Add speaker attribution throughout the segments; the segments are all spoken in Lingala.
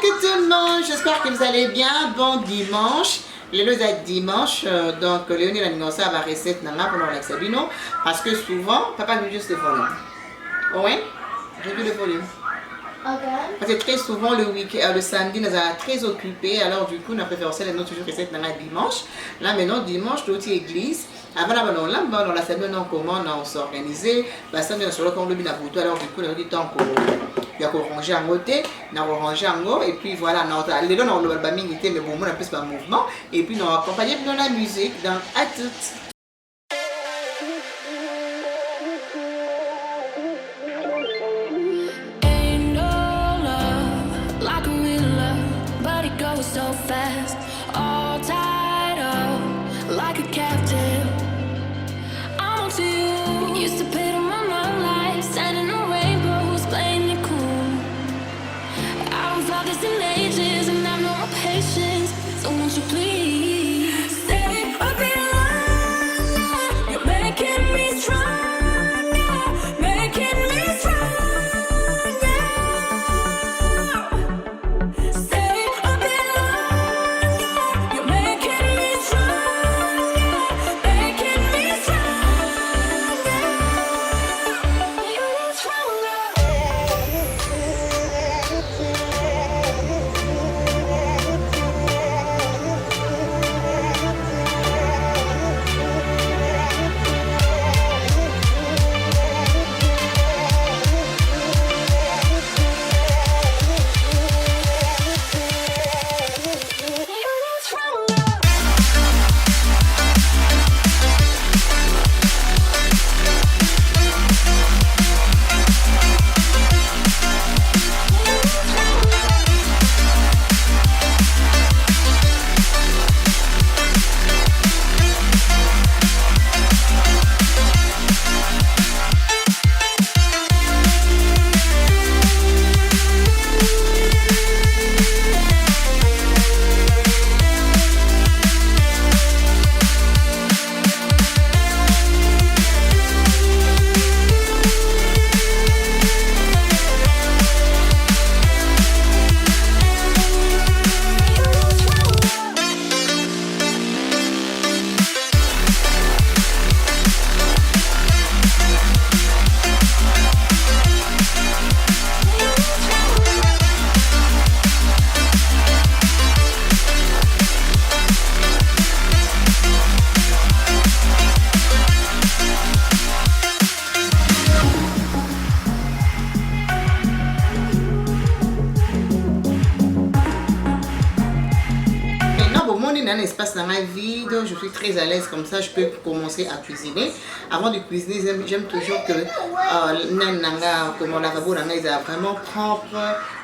Speaker 1: que tout le monde, j'espère que vous allez bien. Bon dimanche. Le dimanche, donc Léonie l'anniversaire va recette nana pour l'accès bino parce que souvent, papa veut juste le volume. Oui, réduis le volume. Okay. Parce que très souvent le samedi, nous sommes très occupés, alors du coup, nous préférons celle de toujours recette nana dimanche. Là maintenant, dimanche, l'autre église. Avant là, dans la semaine, comment on s'organiser. La semaine, sur le compte de alors du coup, on a dit tant qu'on il y a qu'on ranger en côté, on a rangé en haut, et puis voilà, les deux, on a le mais bon, on a plus par mouvement, et puis on a accompagné dans la musique, dans à toutes.
Speaker 2: So fast, all tied up like a captive. I'm to you. Used to pay to my life, standing on rainbows, playing it cool. I don't felt this in ages, and I've no more patience. So won't you please stay a bit longer? You're making me stronger, making me stronger.
Speaker 1: Un espace dans ma vie, donc je suis très à l'aise comme ça, je peux commencer à cuisiner. Avant de cuisiner, j'aime toujours que comme la lavabo est vraiment propre,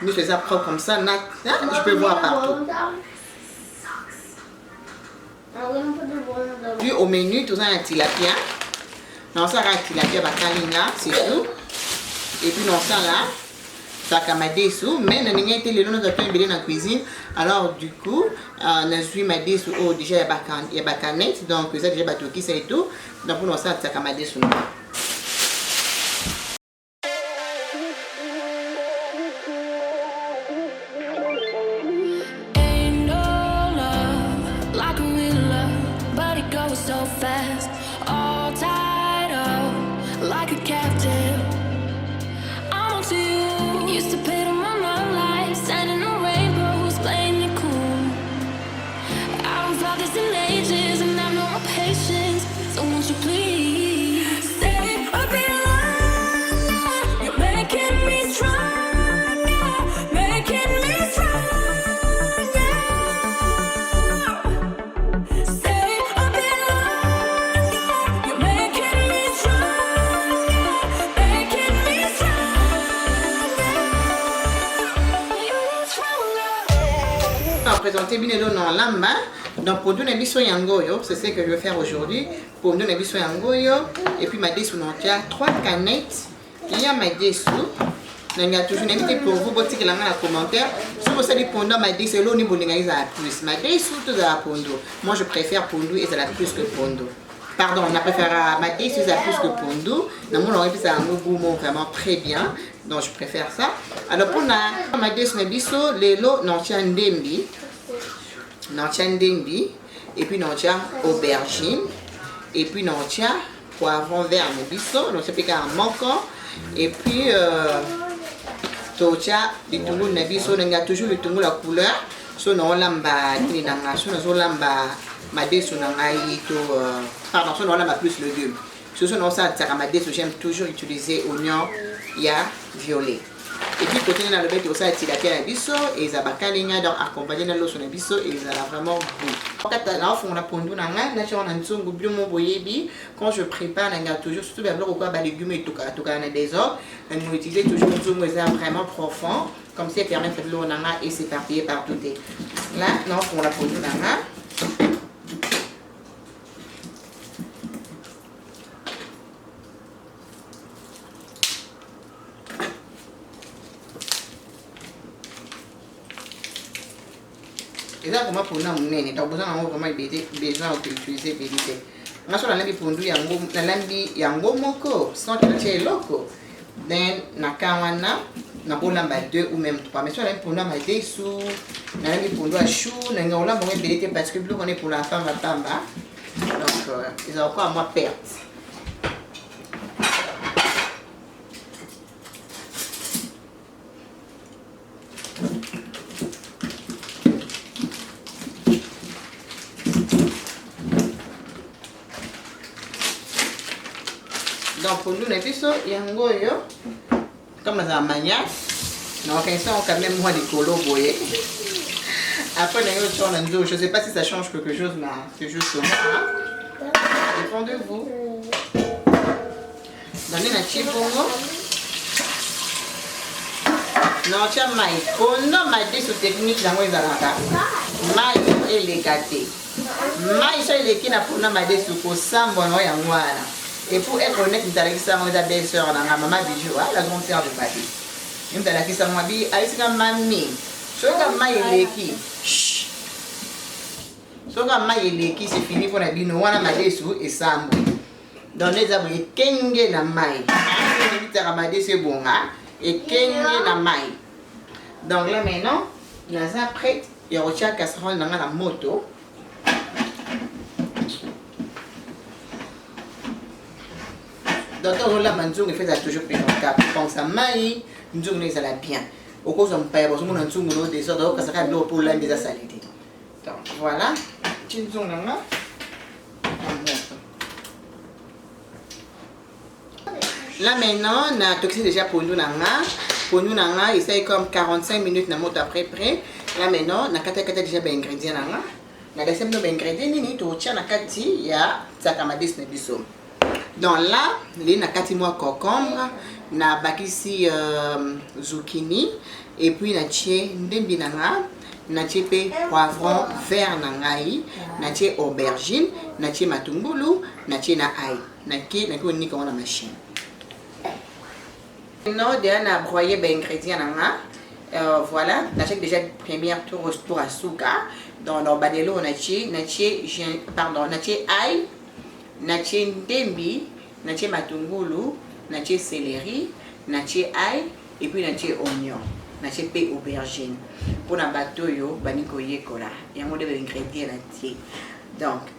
Speaker 1: nous faisons propre comme ça, je peux voir partout. Puis au menu, tout ça un tilapia. Non, ça un tilapia bakalina, c'est tout. Et puis non, ça là. Ça kamade sous, mais n'a rien été le long de la dans cuisine. Alors du coup, on a joué ma dé sous déjà il y a bacanette, donc ça déjà batoki ça et tout. Donc pour nous ça kamade sous.
Speaker 2: Ain't no love like a real love, but it goes so fast, all tied up like a captive. I'm to you. Used to pay to my life, standing on rainbows, playing it cool. I don't felt this in ages, and I've no more patience. So won't you please stay a bit longer? You're making me stronger, making me stronger. Stay a bit longer. You're making me stronger, making me stronger.
Speaker 1: Présenter bien dans l'amba. Donc pour donner biso yangoyo, c'est ce que je vais faire aujourd'hui. Pour donner biso yangoyo et puis ma dessous donc il y a 3 canettes. Il y a ma dessous. Il y a toujours une invité pour vous botter la commentaire. Si vous savez pendant ma dessous, l'on est bon plus. Ma dessous tout à pondo. Moi je préfère pondo et ça la plus que pondo. Pardon, on a préféré Madé, c'est plus que Pondu. Dans mon oreille, c'est un goût vraiment très bien. Donc je préfère ça. Alors pour Madé, c'est biso, les lots, non, tiens, ndembi. Non, tiens, ndembi. Et puis, non, tiens, aubergine. Et puis, non, tiens, poivron vert, biso. Donc c'est piqué en manquant. Et puis, tocha, les tungou, biso, on a toujours le tungou la couleur. So, non, lamba, ni nanga, so, non, lamba. Madé sur pardon, sur on a plus légumes. Sur on ça madé, j'aime toujours utiliser oignon, ya violet. Et puis côté dans le bête aussi il y a biso et ça bakalinga donc accompagné dans l'eau sur le biso et ça a vraiment goût. Quand on a pondu nanga, là on a nzungu bien mon boyebi quand je prépare nanga toujours surtout bien bloc quoi légumes et tout cas on a des ordres, on utilise toujours nzungu ça vraiment profond comme ça permet de l'eau nanga et s'éparpiller partout. Là non on a pondu nanga. Et ça comment pour nous mener donc besoin vraiment besoin d'utiliser vérité nga so la lambi pondu yango na lambi yango moko sans que tu loko then nakawana na bolamba 2 ou même 3 mais so la lambi pondu ma desu na lambi pondu a chou na nga olamba mo vérité parce que on est pour la femme à tamba donc ils ont encore à moi perte. Donc pour nous, les pissos, il y a un goût, comme ça, maniaque. Donc, on quand même moins des colos, vous voyez. Après, je ne sais pas si ça change quelque chose, mais c'est juste moi. Dépend de vous. Donnez un petit bongo. Non, tiens, maïs. On a maïs sur technique dans les alaka. Maïs et les gâtés. Maïs et les qui n'a pas maïs sur le sambo, non, il y a un. Et pour être honnête, nous avons ça, ma belle-sœur, maman Bijou, la grande sœur de Papi. Nous avons ça, ma vie, avec sa mamie. Si on a maillé qui, si on a maillé qui, c'est fini pour la vie, nous avons maillé sous et ça. Donc, les abonnés, kenge na maille. On a maillé c'est bon, et kenge na maille. Donc là maintenant, nous avons prêt, il y a aussi un casserole dans la moto. Donc, on a manzung, il fait ça toujours plus longtemps. Quand ça maille, nzung les a bien. Au cause on paye, parce qu'on a nzung l'eau des autres, parce que l'eau pour l'âme des salité. Donc, voilà. Nzung là. Là maintenant, on a toxé déjà pour nous nanga. Pour nous nanga, il s'est comme 45 minutes na moto après près. Là maintenant, on a déjà des ingrédients nanga. On a des ingrédients ni to tia na kati ya tsakamades na biso. Donc là, il y a moi concombre, na bakisi zucchini et puis na tché ndembi nanga, na tché poivron vert nangai, na tché aubergine, na tché matungulu, na tché na ail, na ko ni comme la machine. Non, déjà na broyer ben ingrédients nanga. Voilà, na tché déjà première tour à sucre. Dans le badelo on a tché ail. Nache ndembi, nache matungulu, nache céleri, nache ail et puis nache oignon, nache pe aubergine. Pour la bateau yo, baniko yekola. Il y a un modèle d'ingrédients nache. Donc,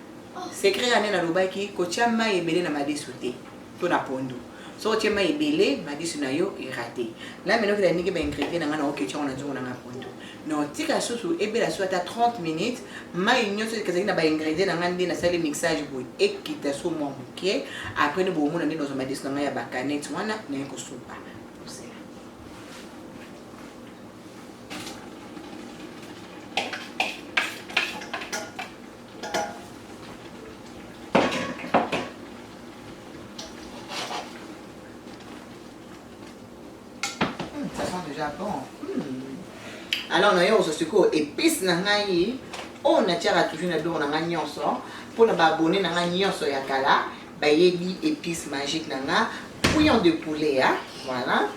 Speaker 1: secret ane na lobaki ko chama ebele na madesouté pour la pondu. So chama ebele madisu na yo irate. Là maintenant que la niki ba ingrédients na na okechon na zongo na pondu. Non, tika susu ebela soit à 30 minutes, mai nyonso kazaki na ba ingrédients na ngandi na sali mixage boy ekita so mo muke après ne bo mona ndi dans ma disque na ya ba canette wana na ko soupa. Ça sent déjà bon. Alors, nous avons aussi des épices. On a toujours des nyonso pour nous abonner à nyonso yakala. Des épices magiques. Bouillon de poulet. Voilà.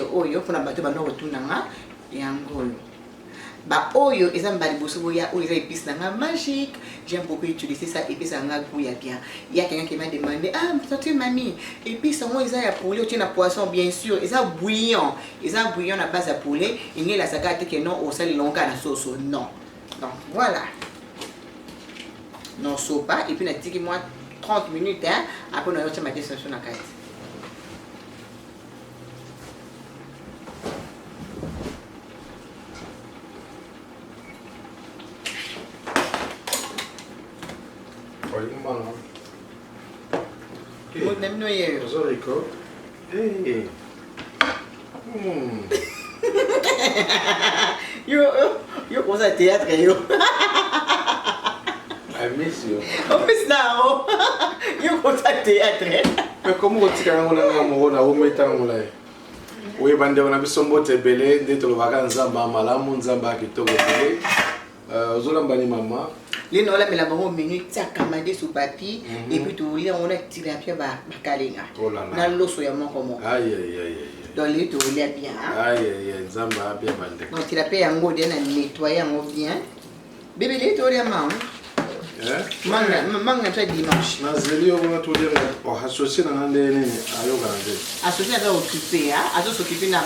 Speaker 1: Pour nous battre dans le retour. Bah, oyo, ils ont bali bosso, il y a épices magique. J'aime beaucoup utiliser ça, épices à goût, il y a bien. Il y a quelqu'un qui m'a demandé, ah, tu mamie, épices, moi, ils ont poulet, tu as poisson, bien sûr. Ils ont bouillon. Ils ont bouillon à base de poulet. Il y a la sagate qui est non, au sel, long, la sauce, non. Donc, voilà. Non, sopa. Et puis, on a dit que moi, 30 minutes, hein. Après, on a eu ma destination à la carte. Moi, même nous,
Speaker 3: Zorico. Hey.
Speaker 1: Yo, comment ça théâtre, yo?
Speaker 3: I miss you.
Speaker 1: Oh, mais now, yo, comment ça théâtre?
Speaker 3: Mais comment tu as dit oui, bande on a vu son botte belé, d'être le vacances zamba malamu nzamba kitoko belé. Zolambani mama.
Speaker 1: Les noms là, mais la bonne minute, ça commandé sur papier et puis tout le on a tiré à pied bas kalinga. Na loso ya moko moko.
Speaker 3: Aïe aïe aïe.
Speaker 1: Donc les tout les bien.
Speaker 3: Aïe aïe nzamba bien bande.
Speaker 1: Donc tiré à pied yango de na nettoyer yango bien. Bébé les tout les maman. Manga ça dimanche.
Speaker 3: Na zeli on a tout dire on associé na ndé nini ayo kanade.
Speaker 1: Associé à occuper hein, à s'occuper na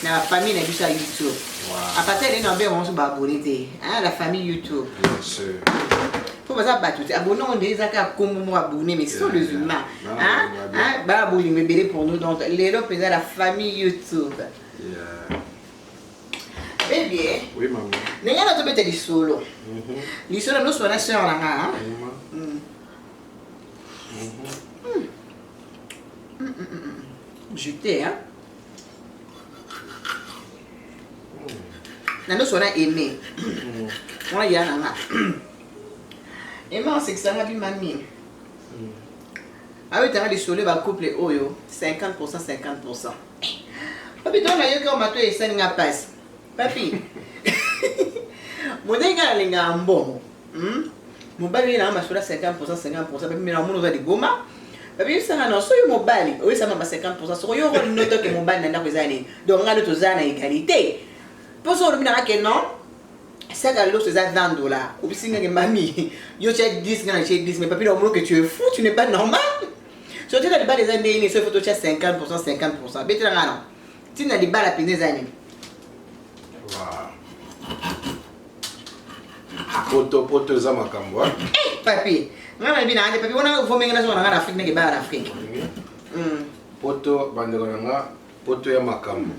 Speaker 1: la famille na bisa YouTube. À partir de là on se babonner hein la famille YouTube.
Speaker 3: Bien sûr.
Speaker 1: Faut pas ça battre. Abonner on des aka comme moi abonner mais c'est les humains. Hein ba abonner me belé pour nous donc les autres c'est la famille YouTube.
Speaker 3: Yeah.
Speaker 1: Eh bien.
Speaker 3: Oui maman.
Speaker 1: Nenga na to bete di solo. Li solo no so na sœur na nga. Jeté hein. Na no so na aimé. On a ya na nga. Aimé on sait que ça m'a bien mamie. Ah oui, t'as des solo ba couple oyo 50% 50%. Papi toi na yo que on m'a toi ça nga passe. Papi. Mon dégât les gars bon. Mon bali na masura 50% 50% papi mais na mono za di goma. Papi ça na so yo mobali. Oui ça m'a 50% so yo ko noto ke mobali na ndako zani. Donc ngalo to zana égalité. Pour ça on bina ke non. Ça ga lo ça $20. Ou bisinga ke mami. Yo check 10 ngana check 10 mais papi na mono que tu es fou, tu n'es pas normal. So tu as des bas des années ni so photo check 50% 50%. Betra ngana. Tu n'as des bas la pine des années.
Speaker 3: Poto za makambo.
Speaker 1: Papi, ngana bina ande papi wana vomenga na zona ngana Afrique nge ba na Afrique.
Speaker 3: Poto bandeko nga poto ya makambo.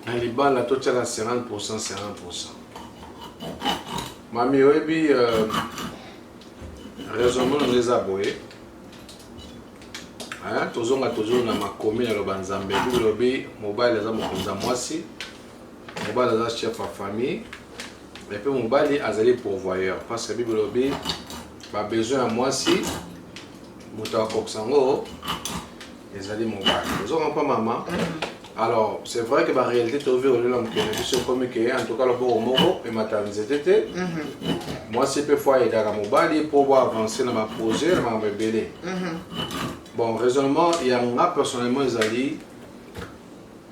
Speaker 3: Na libala to tshaka 50% 50%. Mami oyebi raisonnement les aboye. Hein, tozonga na makomi na lobanzambe lobi mobile za mokonza mwasi. Mobile za chef de famille. Et puis mobile azali pourvoyeur parce que bible lobi ba besoin à mwasi muta koksango ezali mobile. Tozonga pas maman. Alors, c'est vrai que la réalité, tu as vu l'homme qui est comme en tout cas le bon mot et ma tante moi c'est peu fois aider à mobile pour pouvoir avancer dans ma projet, dans ma bébé. Bon, raisonnement, il y a un personnellement ils allaient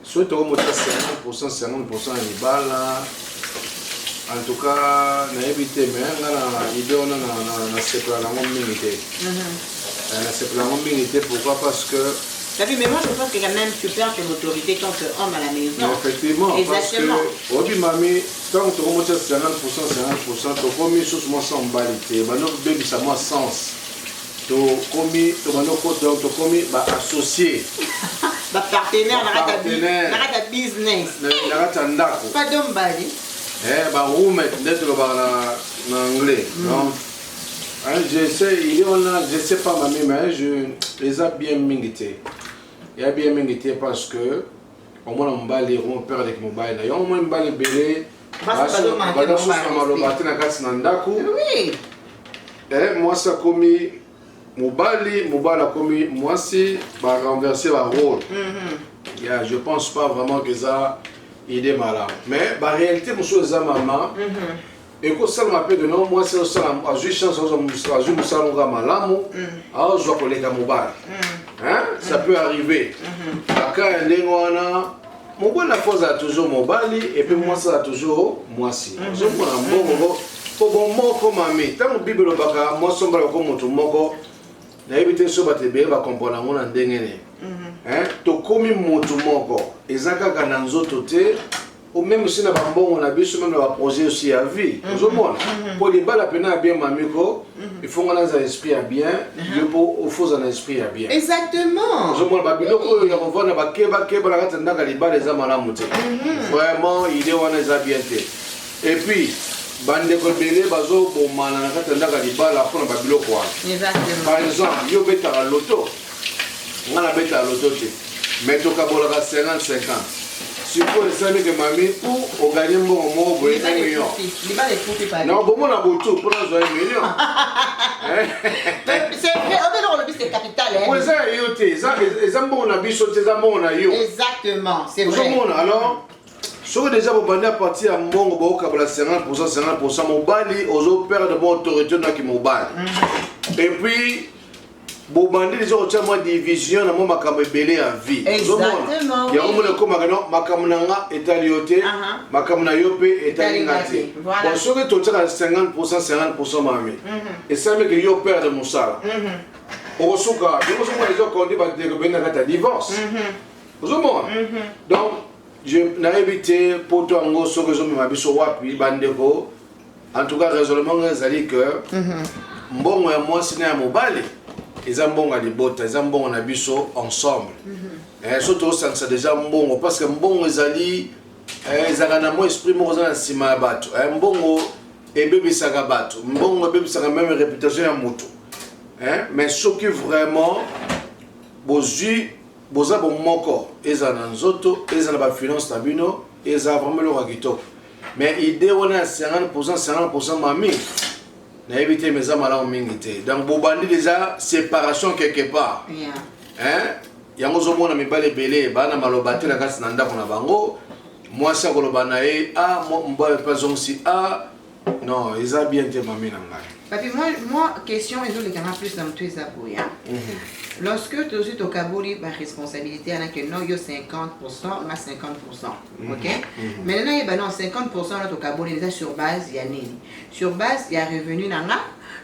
Speaker 3: soit tu as 50% 50% les balles en tout cas na éviter mais na idée on a séparé la mobilité. Na séparé la mobilité pourquoi parce que
Speaker 1: mais moi je pense que quand même tu perds ton autorité quand tu es homme à la maison.
Speaker 3: Mais effectivement, exactement. Parce que, mamie, tant que tu remontes à 50%, 50%, tu as commis sous moi sans balité, maintenant baby ça moi sens. Tu as commis, tu as commis associé.
Speaker 1: Partenaire, dans ta business.
Speaker 3: Dans ta ndako.
Speaker 1: Pas d'homme bali.
Speaker 3: Roommate, d'être en anglais. Non. Je sais pas mamie, mais je les a bien mingité. Il y a bien mingité parce que au moins on va les rompre avec mobile. Il y a au moins on va les belé. Oui. Et moi ça commis mobile a commis moi si va renverser la rôle. Je pense pas vraiment que ça idée malade. Mais la réalité monsieur ça maman. Et quand ça m'appelle de non, moi c'est ça, j'ai chance de me faire malamu, alors je dois coller la mobile. Hein? Ça peut arriver. Quand on mobali akoza toujours mobali et puis mwasi a toujours mwasi ozomona mbongo po moko mami ntango bible olobaka mwasi ombala ko moto moko nayebi te so bato ebele bakomprendre yango na ndenge nini tokomi motu moko eza kaka na nzoto te ou même si na bambongo na biso même na baprojet aussi ya vie ozomona po libala pena ya bien mamiko il faut ngana za esprit ya bien yo po ofoza na esprit ya bien
Speaker 1: exactement
Speaker 3: ozomona babiloko oyo ya kovanda bakeba na kati ndaka libala eza malamu te vraiment idée wana eza bien te et puis bandeko ebele bazobomana na kati ndaka libala mpona babiloko wana par exemple yo betaka loto nga nabetaka loto te mais tokabolaka 50-50 Suppose que que mamie ou au gagner mon mot pour 1 million. Non, bon, on a beaucoup pour 1 million.
Speaker 1: C'est vrai, on a c'est capital.
Speaker 3: Oui, ça y est, ça bon, on a bichot, ça bon, on a eu.
Speaker 1: Exactement, c'est vrai.
Speaker 3: Alors, sur déjà vous bandez à partir à mon beau câble 50%, mon bali aux autres pères de mon autorité dans qui mobile. Et puis bon bandit les autres tiens moi division na mo makambo ebele ya vie
Speaker 1: exactement
Speaker 3: ya omona ko magano makambo nanga etaliote makambo na yo pe etalinga te bon soki totaka 50% mami et ça mais que yo père de mosala osuka donc somo les autres kondi ba de bena kata divorce ozomona donc je na évité poto ngo soki zo mema biso wapi bandeko en tout cas raisonnement ezali que mbongo ya mwasi na ya mobali ils ont bon à libota, ils ont bon à biso ensemble. Surtout ça déjà bon parce que bon ils ali ils ont un esprit moi dans sima bato. Bon et bébé saga bato. Bon bébé saga même réputation à moto. Mais ce qui vraiment bozu boza bon moko ils ont nzoto, ils ont ba finance tabino, ils ont vraiment le rakito. Mais idée on a 50% mami. Na éviter mes amis là mingi donc bobandi déjà séparation quelque part yango zo mona mibale belé bana malobati na kasi na ndako na bango moi ça koloba na e mbala pas onsi non ils a bien te mami na ngai
Speaker 1: papi moi question ils les gars plus dans tous ça pour ya lorsque tu es au Kabuli par responsabilité on a que non yo 50% on a 50% OK maintenant il y a non 50% là au Kabuli déjà sur base il y a nini sur base il y a revenu nanga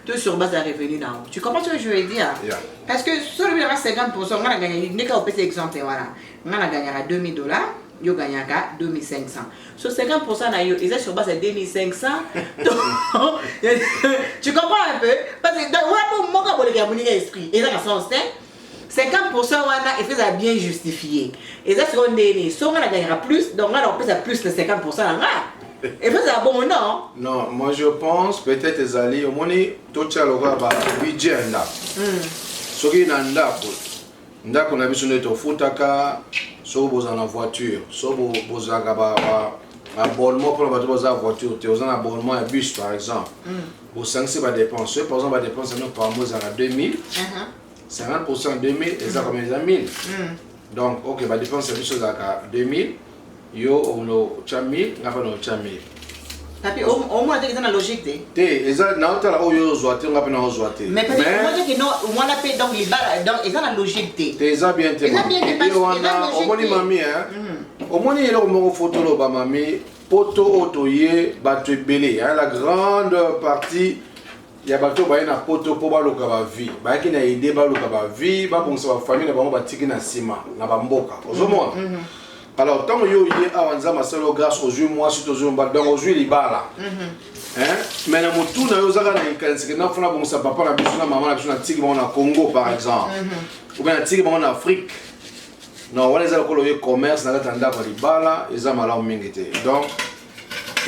Speaker 1: tout sur base de revenu nanga tu comprends ce que je veux dire parce que sur le 50% on a gagné n'est qu'au petit exemple voilà on a gagné à $2000 yo gagnaka 2500 sur 50% na yo ils sur base de 2500 tu comprends un peu parce que ouais mon gars boleka moninga esprit et ça dans sens 50% wana et fait ça bien justifié et ça c'est on est so on a gagnera plus donc on peut ça plus de 50% là et fait ça bon
Speaker 3: non moi je pense peut-être les alliés au moni tout ça le ba budget nda soki na ndako na biso neto futaka so boza na voiture so boza ba abonnement pour la voiture tu as un abonnement à bus par exemple au 5 c'est pas dépenser par exemple ba dépenser par mois à 2000 50% 2000 et ça comme 1000 donc OK ba dépenser bus à 2000 yo ono chamil ngapa no chamil
Speaker 1: tapi au moins tu es dans la logique
Speaker 3: te eza na otala oyo zoate ngapa na ozoate
Speaker 1: mais moi que non moi la paix donc les balles donc ils ont la logique te
Speaker 3: eza bien te au moni mami au moni ele ko mo photo lo ba mami poto otoye bato ebele la grande partie ya bato ba na poto po ba loka ba vie ba ki na idée ba loka ba vie ba bongisa ba famille na bango batiki na sima na ba mboka ozomona alors tant yo yé awanza masalo grâce aux yeux moi surtout aux yeux donc aux yeux libala mais na mutu na yo zaka na ikanisi na fona bongisa papa na biso na maman na biso na tiki na Congo par exemple ou bien na tiki en Afrique non on les a ko le commerce na tanda ko libala eza malamu mingi te donc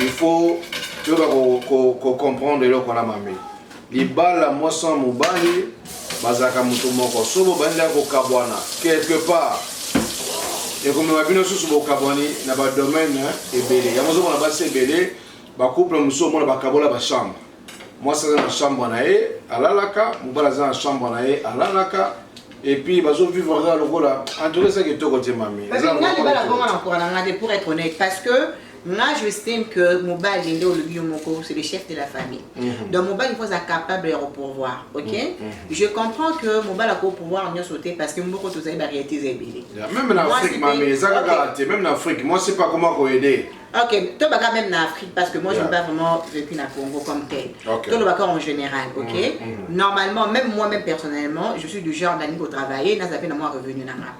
Speaker 3: il faut tu vas comprendre le ko na mami libala moi sans mobali bazaka mutu moko sobo banda ko kabwana quelque part et comme ma bino sous bokaboni na ba domaine ebele ya mozo na ba sebele ba couple muso mo na ba kabola ba chambre moi c'est dans la chambre na e alalaka mobala za na chambre na e alalaka et puis bazo vivre là le gola en tout cas ça que to côté mami
Speaker 1: pour être honnête parce que Moi, j'estime que Mobile c'est le chef de la famille. Donc, Mobile, il faut être capable de pourvoir. Ok? Je comprends que Mobile a pour pouvoir mieux sauter parce que beaucoup de choses
Speaker 3: même en Afrique, même en Afrique, moi, je ne sais pas comment aider.
Speaker 1: Ok, toi, même en Afrique, parce que moi, je n'ai pas vraiment vécu dans le Congo comme tel. Toi, le en général, ok? Normalement, même moi-même personnellement, je suis du genre d'année au travail, n'a pas moi revenu dans la.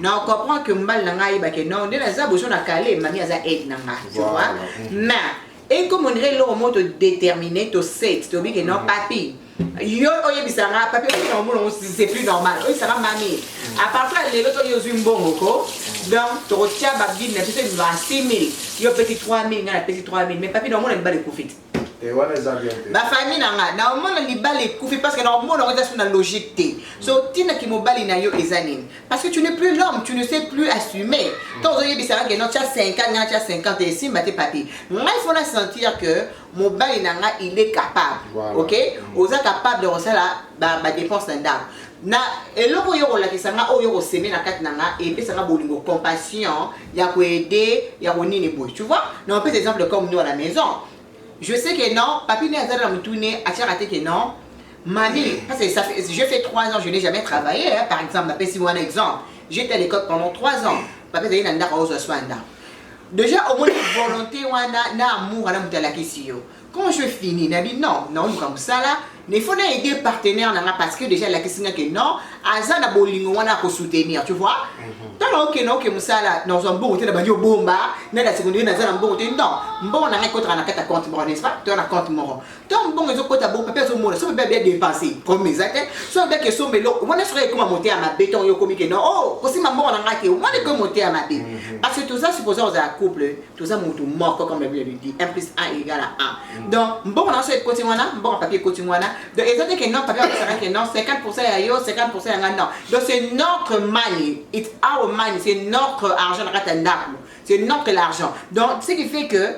Speaker 1: Non, on comprend que Mbal n'a pas que non, on a besoin de caler, mamie a aide dans la. Tu vois? Mais, et comme on dirait, l'homme te déterminer, te sait, tu dis que non, papi. Yo, papi, c'est plus normal. Ça va mamie. À part ça, les autres, ils ont un bon donc, tu retiens Babdi, tu sais, 6 000, il y a petit 3 000, il y a petit 3 000, mais papi, normalement, il y a des coups.
Speaker 3: Et voilà, ça vient.
Speaker 1: Ma famille, normalement, il y a des coups parce que normalement, on est dans la logique. So, tu n'as qu'à mobile, parce que tu n'es plus l'homme, tu ne sais plus assumer. Tant que tu as 50, tu as 50 et ici, tu papi. Moi, il faut sentir que mobile, il est capable. Ok? Vous êtes capable de recevoir la dépense d'un dame. Na eloko yo la kisanga o yo semaine na kat nanga et puis ça nga bolingo compassion ya ko aider ya ko nini boy tu vois non un peu exemple comme nous à la maison je sais que non papi ne azara mutune a raté que non mamie parce que ça fait je fais 3 ans je n'ai jamais travaillé hein, par exemple si moi un exemple j'étais à l'école pendant 3 ans papi d'ailleurs nanda ko swanda déjà au moins volonté wana na amour na mutala kisio quand je finis nabi non comme ça là il faut aider partenaire parce que déjà la question est que non azana bolingo wana ko soutenir tu vois tant ok non que musala dans un bon hôtel ba bomba na la secondaire na zana bon hôtel non bon na ko tra na kata compte bon n'est-ce pas tu as compte mon donc bon ils ont kota bon papa so mo so bien dépenser comme mes actes so bien que so melo on serait comment monter à ma béton yo comme que non oh aussi maman on a que on est comme monter à ma bé parce que tout ça supposons aux couple tout ça mon tout mort comme la Bible dit 1 + 1 = 1 donc bon on a ce côté wana bon papier côté wana donc ils ont dit que non papier que non 50% à yo 50% à non donc c'est notre money it's our money c'est notre argent c'est notre l'argent donc ce qui fait que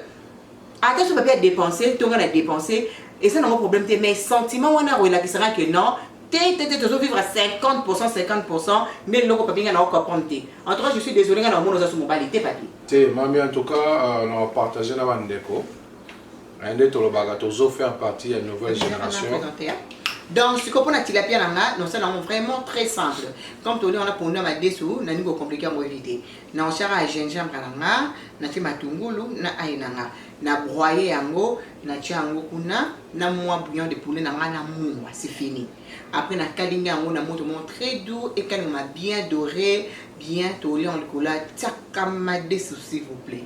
Speaker 1: attention papier dépenser tout le monde a dépensé et ça non problème mais sentiment on a là qui sera que non tu vivre à 50% mais le papier n'a pas compté en tout cas je suis désolé on a mon sur mobilité papier
Speaker 3: mamie en tout cas on a partagé la bandeko un de tout le bagage faire partie de la nouvelle génération.
Speaker 1: Donc, ce qu'on a tilapia là, nous sommes vraiment très simple. Comme tu dis, on a pour nous à dessous, on a une compliqué à éviter. Na chara à gingembre là, na ti matungulu, na aïnanga, na broyer ango, na tiango kuna, na moi bouillon de poulet na moua, c'est fini. Après na kalinga ango na moto très doux et quand on a bien doré, bien tolé en le cola, tchakama dessous s'il vous plaît.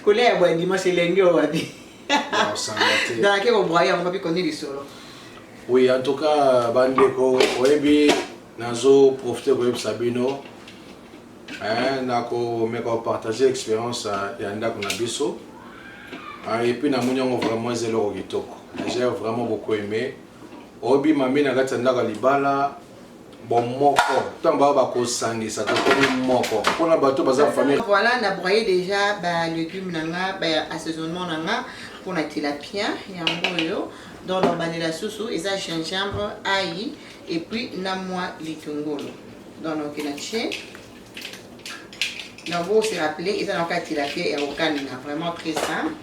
Speaker 1: Collé à boire dimanche lundi au wabi. Dans laquelle on broyer, on va plus connaître les solos.
Speaker 3: Oui, en tout cas, bandeko, oyebi nazo profiter de Sabino. Nako meko partager expérience ya ndako na biso. Et puis na munyango vraiment zelo kitoko. J'ai vraiment beaucoup aimé. Oyebi mami na kati ndako libala bon moko. Tamba ba ko sangisa to moko. Pona bato baza famille.
Speaker 1: Voilà, na broyer déjà ba légumes nanga, ba assaisonnement nanga pour la tilapia yango yo. Dans la sousou, ils ont gingembre, ail et puis namwa litungolo. Dans le kenaché, donc vous se rappelez, ils ont encore tilapia et au vraiment très simple.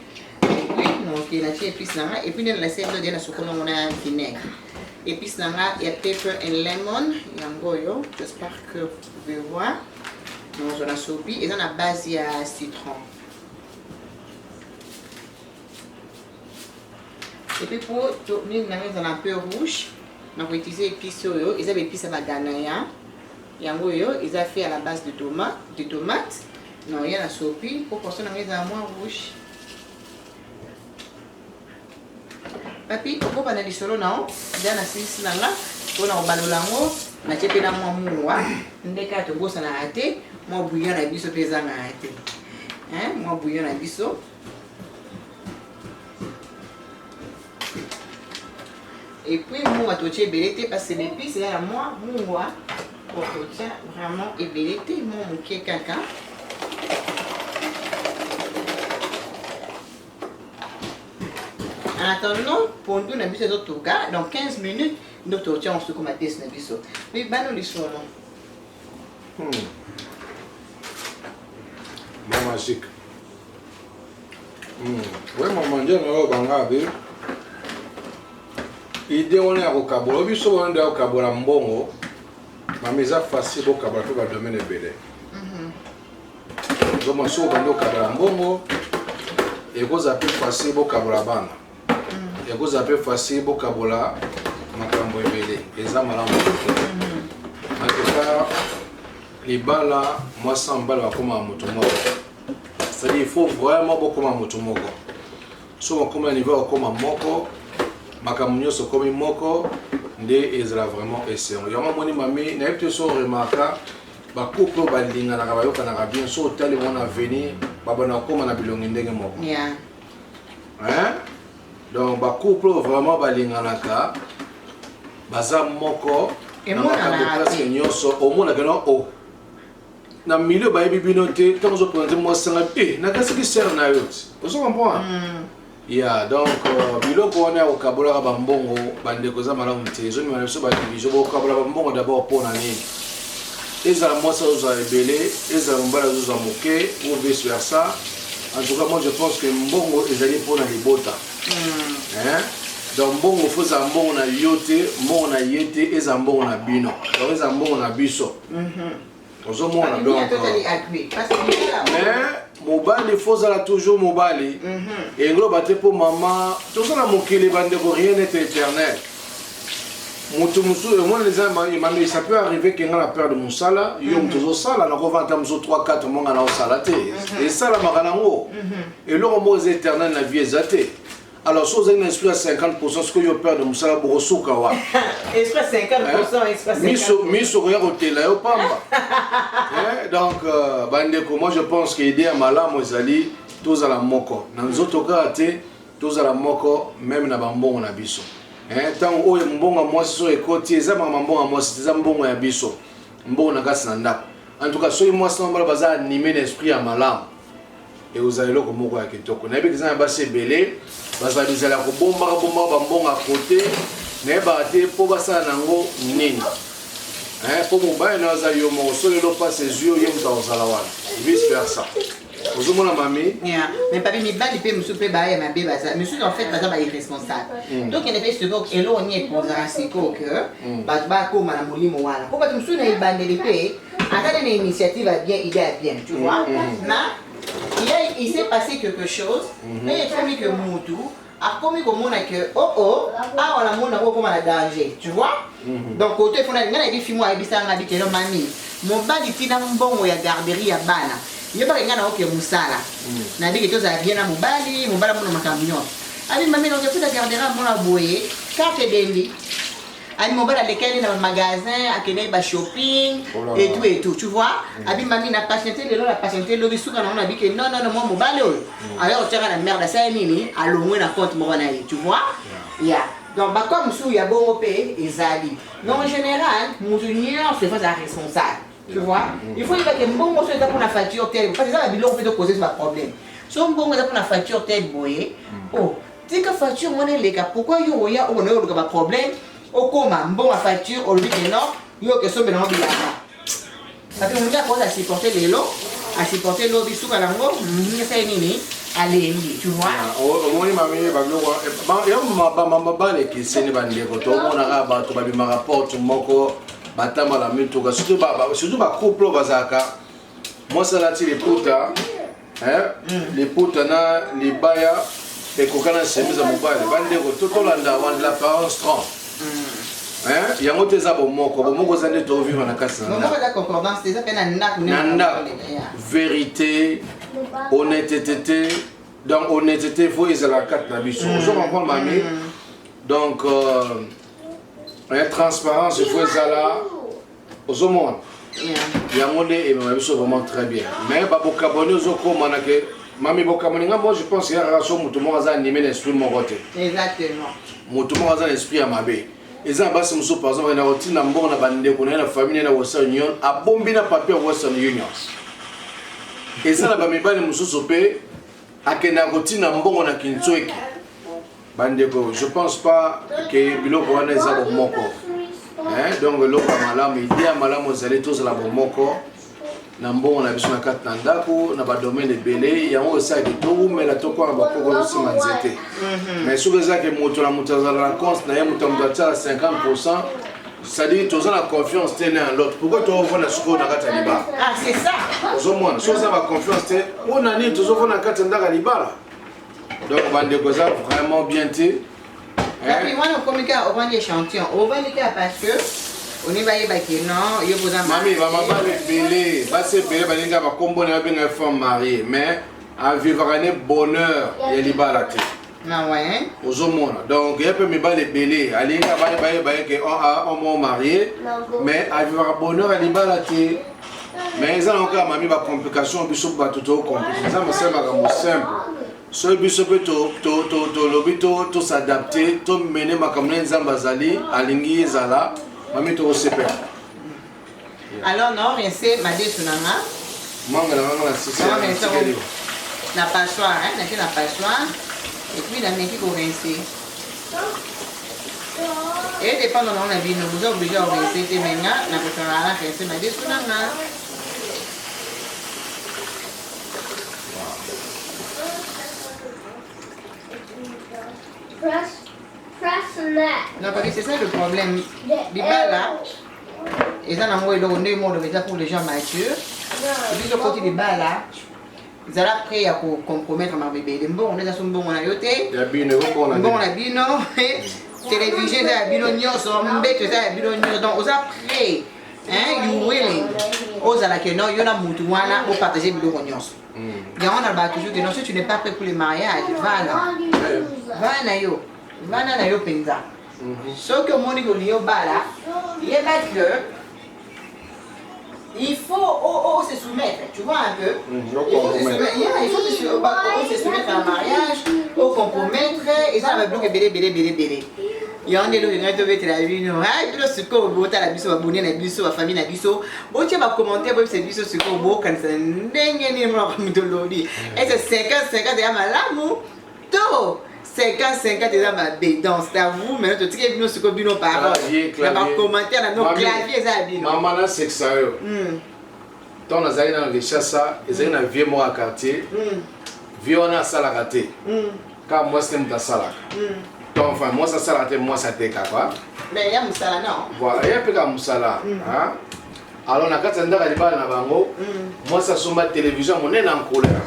Speaker 1: Et puis donc kenaché et puis nanga et puis dans la sève de la soukono on a un vinaigre. Et puis nanga il y a pepper and lemon, yangoyo. J'espère que vous pouvez voir. Donc on a soupi, ils ont la base à citron. Et puis pour tourner dans un peu rouge, on va utiliser épices. Ils ont épices à ganaya. Ils ont fait à la base de tomates. Non, il y a la soupi pour construire un moins rouge. Papi, on va aller solo non. Il y a la sauce là. On a un ballon là. On a chépé dans mon moua. On a quatre bosses à la hâte. Moi bouillon à biseau pesant à hâte. Moi bouillon à biseau. Et puis, moi, je vais belleté parce que l'épice, c'est à moi, moi, pour vraiment ébelleté, moi, mon pied caca. En attendant, pour nous, on a mis ces autres cas, dans 15 minutes, nous on se comme à test, on a mis ça. Mais, bah, nous, les soins,
Speaker 3: Bon, magique. Oui, maman, je ne vais pas idée on est au Kabola, on est au Kabola Mbongo, ma maison facile au Kabola pour le domaine de Bélé. Donc, je suis au Kabola Mbongo, et vous appelez facile au Kabola Bana. Et vous appelez facile au Kabola Makambo Bélé. Et ça, madame. En tout cas, les balles là, moi, 100 balles, comme un motomoko. C'est-à-dire il faut vraiment beaucoup de motomoko. Si on comme un niveau comme un moko, makambo so comme moko, ndé ezala vraiment excellent. Yama moni mami, na yepte so remarka, ba couple ba linga na kabayo kana bien so tali mona venir, baba na koma na bilongi ndenge moko.
Speaker 1: Yeah.
Speaker 3: Hein? Donc ba couple vraiment ba linga na ka, baza moko,
Speaker 1: et moi na
Speaker 3: presque nyoso, au moins na kana o. Na milieu ba bibino te, tant zo prendre moi sanga na kasi ki sert na yot. Vous comprenez? Yeah, donc biloko on est au Kabola Bambongo, bande koza malamu te. Je me suis battu, je vais au Kabola Bambongo d'abord pour l'année. Et ça moi ça vous a ébélé, et ça mbala vous a moqué ou vice versa. En tout cas moi je pense que mbongo est allé pour la libota. Hein? Donc mbongo faut ça mbongo na yote, mbongo na yete et ça mbongo na bino. Donc ça mbongo na biso. Ozo mona donc. Mais mobile faut ça toujours mobile. Et gros batte pour maman, tout ça la mokile bande ko rien n'est éternel. Mutu musu moi les amis il ça peut arriver que la peur de musala, yo toujours sala na ko vanta musu 3 4 monga na salate. Et ça la maranango. Et le mot éternel na vie ezate. Alors, si vous avez un esprit à 50%, ce que vous avez peur de Moussala Borosukawa.
Speaker 1: Esprit à 50%, esprit à 50%.
Speaker 3: Mis au hôtel, là, au Pamba. Donc, moi je pense qu'il y a un malam, Zali, tous à la moko. Dans les autres cas, tous à la moko, même dans le bon abisso. Tant que vous bon à moi, c'est les côtés, c'est un bon à moi, c'est un bon abisso. Bon à Gassanda. En tout cas, si moi, c'est un bon animé l'esprit à malam. Et vous allez le comment à Kitoko. N'a pas besoin de passer belé. Parce que vous allez bomba bon à côté. N'a pas été pour passer nango nini. Pour mon bain nous allons mon sol le pas ses yeux yem dans salawan. Vice versa. Vous avez mon mamie.
Speaker 1: Mais pas mi bali pe monsieur pe baye ma bébé ça. Monsieur en fait pas irresponsable. Donc il n'est pas ce que elo on est pour ça que ba ko mana molimo wana. Ko ba monsieur na ibandeli pe. Akade une initiative bien idée bien, tu vois. Il s'est passé quelque chose, mais il est commis que Moutou a commis comme on a que on a mon amour comme un danger, tu vois. Donc côté il faut a des films à Bissang habité le mani. Mon bal il finit un bon ou ya garderie à Bana. Il y a pas rien à aucun moussala. N'a dit que tout ça vient à mon bal mon camion. Allez mamie donc il faut la garderie à mon aboué, carte d'Endi. Ani mobile à lesquels dans le magasin, à quel ba shopping et tout, tu vois. Abi mami na patienté, la patienté, le bisou quand on a dit que non moi mobile. Alors tu as la merde ça nini, alors moi na compte mon na tu vois. Yeah. Donc bah comme sous il y a bon payer et zali. Donc en général, mon junior c'est face à responsable. Tu vois. Il faut que bon moi c'est pour la facture telle parce que ça la bilan fait de causer ce problème. Son bon moi pour la facture telle boyé. Oh, dis que facture mon les gars, pourquoi yo ya on a le problème? Au coma, bon à facture, au lieu que non, il y a que ça, mais non, il y a pas. Parce que on a supporter les lots, à supporter l'eau du souk à l'ango, c'est nini, allez, tu vois.
Speaker 3: Au moins, ma mère, il y a ma balle qui s'est nébandé, quand on a rabattu, ma rapport, moko, batama la mutuka, surtout ma couple, bazaka. Moi, ça l'a tiré les poutas, les poutas, les baya, et qu'on a semis à mon bail, les bandés, tout le monde a de l'apparence trempe. Il y a un autre exemple moko zande to vivre na kasi na
Speaker 1: la concordance c'est ça
Speaker 3: nanda vérité honnêteté donc honnêteté faut ils la carte na biso je comprends mamie donc transparence il faut ça là au monde il y a monde et ma biso vraiment très bien mais ba bokaboni zo ko manake mami bokaboni moi je pense qu'il y a relation mutu mo za animer l'esprit mon côté
Speaker 1: exactement
Speaker 3: mutu mo za l'esprit à mabe. Et ça, par exemple, il y a une famille de Western Union, a bombé un papier Western Union. Et ça, il y a une soupé à Kenagoti, un bon à Kintoek. Je ne pense pas que Biloko est un bon moko. Donc, l'eau à Malam, il dit à Malam, vous allez tous à la bon moko. na mbongo na biso na kati na ndako na ba domaine ebele yango esa kitoko mela toko na bakoko nsima nzete mais soki ezalaki moto na moto azala na compte na ye moto atiala 50%, c'est-à-dire toza na confiance te l'un l'autre. Pourquoi tu ovona sikoyo na kati ya libala?
Speaker 1: Ah, c'est ça.
Speaker 3: Ozomona soki oza ba confiance te mpona nini tozovona na kati ya ndako ya libala? Donc bandeko eza vraiment bien te.
Speaker 1: Puis moi, on communique au vent d'échantillon. Au vent d'échantillon parce que on y va y baquer non, il y a
Speaker 3: Mami, va m'abaler belé, va se belé, va n'inga va combiner avec une femme mariée, mais à vivre un bonheur et liberté.
Speaker 1: Non ouais.
Speaker 3: Aux hommes, donc il y a peu me baler belé, à l'inga va y que on marié, mais à vivre un bonheur et liberté. Mais ils ont encore mami ba complication, bisou ba tout compliqué. Ça me semble comme simple. So biso peut to s'adapter, to mener ma kamene zambazali, alingi ezala. Mami to super.
Speaker 1: Alors non, c'est ma désunanga.
Speaker 3: Manga na sisi.
Speaker 1: La passoire, hein, la passoire. Et puis la mec qui go rincer. Et dépend de la vie, nous vous obligés à rincer tes menga, na passoire la rincer ma désunanga. Non, parce que c'est ça le problème. Libala, ils ont envoyé le monde pour les gens matures. Et puis, le côté des balles, ils sont prêts à compromettre ma bébé. Bon, on est dans son bon à yoté. Bon, la bino, télévision, la bino, son bec, la bino, donc, ils sont prêts. Hein, you willing. Aux à la que non, il y a un moutouana pour partager le bino. Il y a un arbre toujours que non, si tu n'es pas prêt pour le mariage, va là. Va là, yo. Va là, yo, penza. Sauf que mon niveau bala, il y a que il faut se soumettre, tu vois un peu. Il faut se soumettre à un mariage, au compromettre, et ça va bloquer belé. Il y a un des gens qui ont la vie, non, il y a ce qu'on vote à la biso, abonné à la biso, à la famille à la biso. Bon, tu vas commenter, bon, c'est biso, ce qu'on vote, quand c'est un dingue, comme de l'odi. Et c'est 50, et à ma lame, tout. 50 déjà ma bédance, c'est à vous, mais tu sais que nous bino parole. Dans ma commentaire, dans nos claviers, ça bino.
Speaker 3: Maman là c'est ça. Tant on a zali dans le chassa, ils ont un vieux mot à quartier. Vieux on a salagaté. Car moi c'est mon salak. Donc enfin moi ça salagaté, moi ça t'est quoi.
Speaker 1: Mais il y a musala non.
Speaker 3: Voilà, il y a plus qu'un musala. Alors on a quatre ans de bal na bango. Moi ça sur ma télévision, on est en couleur.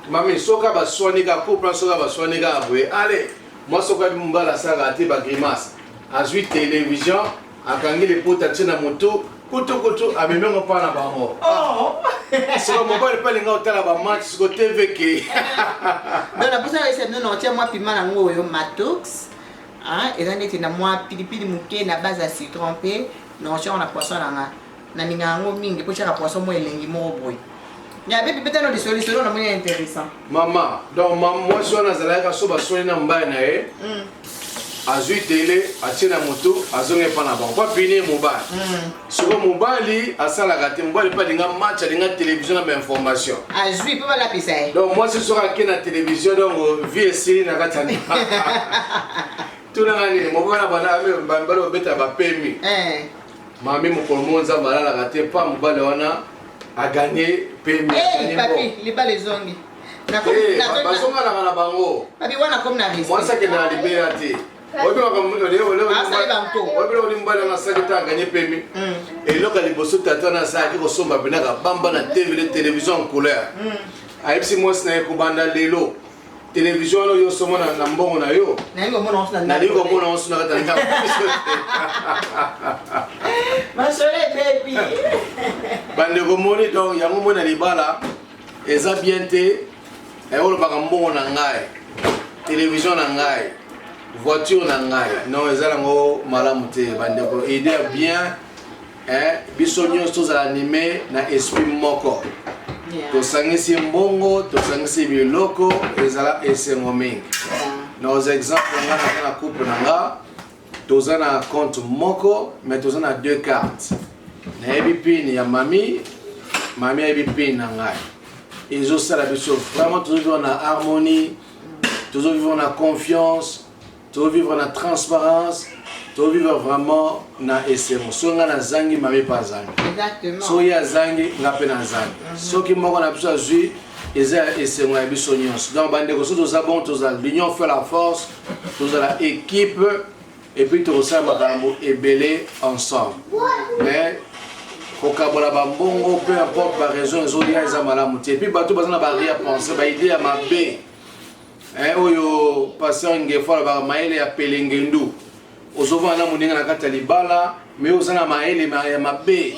Speaker 3: Mami, soka ba soigner ga couple, soka ba soigner ga aboué. Allez, moi soka mbala ça raté ba grimace. A joué télévision, a gagné les potes à na moto, kutu a même on pas na ba mo. Oh. C'est le mobile pas linga hôtel ba match sur TV qui.
Speaker 1: Donc la personne c'est non tiens moi piment na ngo yo matox. Hein, et on était na moi pilipili muke na base à citron pe, non on a poisson na ninga ngo mingi pour chercher poisson mo elengi mo boy. Il y a peut-être des solutions intéressantes. Maman,
Speaker 3: donc moi je suis dans la soba soina mbana a joué télé, a tiré la moto, a zoné pas na banque. Pas finir mobile. Sur mobile, a ça la gâté mobile pas d'inga match, d'inga télévision na information.
Speaker 1: A joué pas la pisa.
Speaker 3: Donc moi je serai qui na télévision donc vie série na gâté. Tout na ngani mobile na bana ame bambalo beta ba permis. Mami mo kolmo nza bala la gâté pas mobile wana a gagné permis.
Speaker 1: Eh papi, les balles zongi.
Speaker 3: Na bazonga na bango.
Speaker 1: Papi wana comme na risque.
Speaker 3: Moi ça que na liberté. Obi comme le mbala na ça que tu as gagné permis. Et là quand les bosso tata na ça qui ressemble bina ka bamba na télévision en couleur. Aipsi moi na ko banda lelo. Télévision lo yo somo na mbongo na yo. Na ngo mona on na tanga.
Speaker 1: Ma soeur baby.
Speaker 3: Bande ko moni donc yango mona libala eza bien te e o ba mbongo na ngai. Télévision na ngai. Voiture na ngai. Non eza ngo malamu te bande ko aider bien biso nyonso za animé na esprit moko. To sangisi mbongo, to sangisi biloko ezala esengo mingi. Nos exemples na couple nanga, toza na compte moko, mais toza na deux cartes. Na ebi pin ya mami ebi pin na ngai. Ils ont ça la biso vraiment toujours vivre en harmonie, toujours vivre en confiance, toujours vivre en transparence. to vivre vraiment na esemo so nga na zangi mame pa zangi
Speaker 1: Exactement.
Speaker 3: so ya zangi nga pe na zangi so ki moko na biso azui eza esemo ya biso nyonso donc bandeko so toza bon toza l'union fait la force toza la équipe et puis tokosala makambo ebele ensemble mais kokabola bambongo peu importe ba raison ezolia eza malamu te et puis bato baza na baria penser baide ya mabe oyo pasteur Ngefa ba maele ya pelengendu ozova na moninga na kata libala mais oza na maele ya mabe